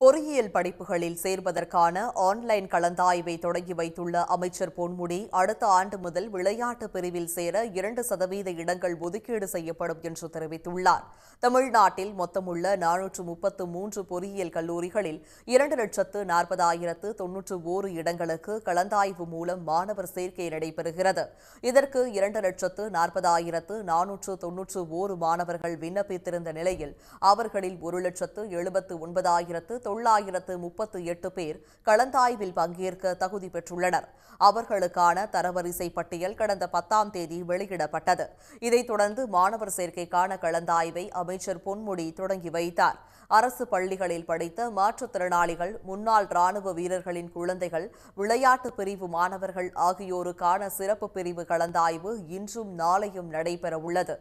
பொறியியல் படிப்புகளில் சேர்வதற்கான ஆன்லைன் கலந்தாய்வை தொடங்கி வைத்துள்ள அமைச்சர் பொன்முடி அடுத்த ஆண்டு முதல் விளையாட்டு பிரிவில் சேர 2% இடங்கள் ஒதுக்கீடு செய்யப்படும் என்று தெரிவித்துள்ளார். தமிழ்நாட்டில் மொத்தமுள்ள 433 பொறியியல் கல்லூரிகளில் 2,40,091 இடங்களுக்கு கலந்தாய்வு மூலம் மாணவர் சேர்க்கை நடைபெறுகிறது. இதற்கு 2,40,491 மாணவர்கள் விண்ணப்பித்திருந்த நிலையில் அவர்களில் 1,79,938 பேர் கலந்தாய்வில் பங்கேற்க தகுதி பெற்றுள்ளனர். அவர்களுக்கான தரவரிசை பட்டியல் கடந்த 10ஆம் தேதி வெளியிடப்பட்டது. இதைத் தொடர்ந்து மாணவர் சேர்க்கைக்கான கலந்தாய்வை அமைச்சர் பொன்முடி தொடங்கி வைத்தார். அரசு பள்ளிகளில் படித்த மாற்றுத்திறனாளிகள், முன்னாள் ராணுவ வீரர்களின் குழந்தைகள், விளையாட்டு பிரிவு மாணவர்கள் ஆகியோருக்கான சிறப்பு பிரிவு கலந்தாய்வு இன்றும் நாளையும் நடைபெறவுள்ளது.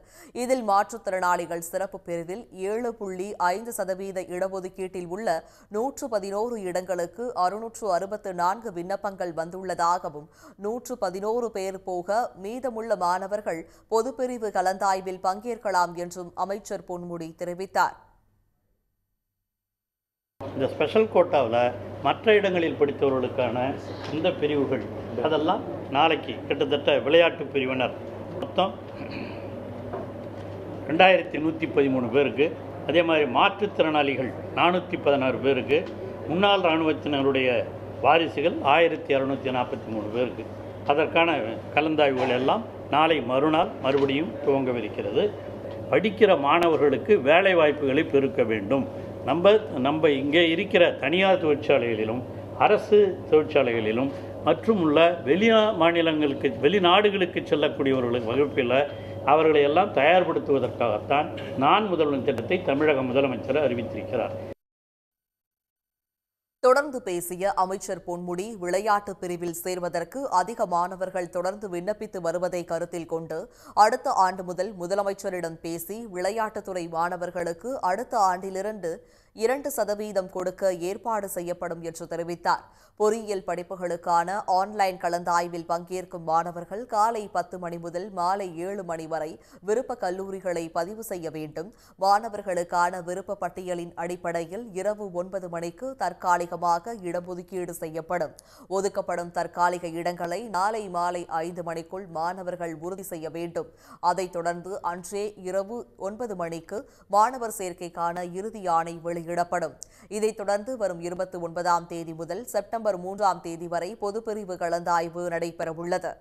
இதில் மாற்றுத்திறனாளிகள் சிறப்பு பிரிவில் 7.5% இடஒதுக்கீட்டில் உள்ள 111 இடங்களுக்கு 664 விண்ணப்பங்கள் வந்துள்ளதாகவும் 111 பேர் போக மீதமுள்ள மாணவர்கள் பொதுப்பிரிவு கலந்தாய்வில் பங்கேற்கலாம் என்றும் அமைச்சர் பொன்முடி தெரிவித்தார். இந்த ஸ்பெஷல் கோட்டாவில் மற்ற இடங்களில் படித்தவர்களுக்கான இந்த பிரிவுகள் அதெல்லாம் நாளைக்கு கிட்டத்தட்ட விளையாட்டு பிரிவினர் மொத்தம் 2113 பேருக்கு, அதே மாதிரி மாற்றுத்திறனாளிகள் 416 பேருக்கு, முன்னாள் இராணுவத்தினருடைய வாரிசுகள் 1243 பேருக்கு அதற்கான கலந்தாய்வுகள் எல்லாம் நாளை மறுநாள் மறுபடியும் துவங்கவிருக்கிறது. படிக்கிற மாணவர்களுக்கு வேலை வாய்ப்புகளை பெருக்க வேண்டும். நம்ம இங்கே இருக்கிற தனியார் தொழிற்சாலைகளிலும் அரசு தொழிற்சாலைகளிலும் மற்றும் உள்ள வெளிநாடுகளுக்கு செல்லக்கூடியவர்களுக்கு வகுப்பில் அவர்களை எல்லாம் தயார்படுத்துவதற்காகத்தான் நான் முதல்வன் திட்டத்தை தமிழக முதலமைச்சர் அறிவித்திருக்கிறார். தொடர்ந்து பேசிய அமைச்சர் பொன்முடி, விளையாட்டு பிரிவில் சேர்வதற்கு அதிக மாணவர்கள் தொடர்ந்து விண்ணப்பித்து வருவதை கருத்தில் கொண்டு அடுத்த ஆண்டு முதல் முதலமைச்சரிடம் பேசி விளையாட்டுத்துறை மாணவர்களுக்கு அடுத்த ஆண்டிலிருந்து 2% கொடுக்க ஏற்பாடு செய்யப்படும் என்று தெரிவித்தார். பொறியியல் படிப்புகளுக்கான ஆன்லைன் கலந்தாய்வில் பங்கேற்கும் மாணவர்கள் காலை 10 மணி முதல் மாலை 7 மணி வரை விருப்ப கல்லூரிகளை பதிவு செய்ய வேண்டும். மாணவர்களுக்கான விருப்ப பட்டியலின் அடிப்படையில் இரவு 9 மணிக்கு தற்காலிகமாக இடஒதுக்கீடு செய்யப்படும். ஒதுக்கப்படும் தற்காலிக இடங்களை நாளை மாலை 5 மணிக்குள் மாணவர்கள் உறுதி செய்ய வேண்டும். அதைத் தொடர்ந்து அன்றே இரவு 9 மணிக்கு மாணவர் சேர்க்கைக்கான இறுதி ஆணை வெளியிடப்படும். இதைத் தொடர்ந்து வரும் 29ஆம் தேதி முதல் செப்டம்பர் 3ஆம் தேதி வரை பொதுப்பிரிவு கலந்தாய்வு நடைபெறவுள்ளது.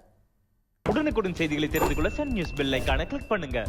உடனுக்குடன் செய்திகளை தெரிந்து கொள்ள சன் நியூஸ் பெல் ஐகானை கிளிக் பண்ணுங்க.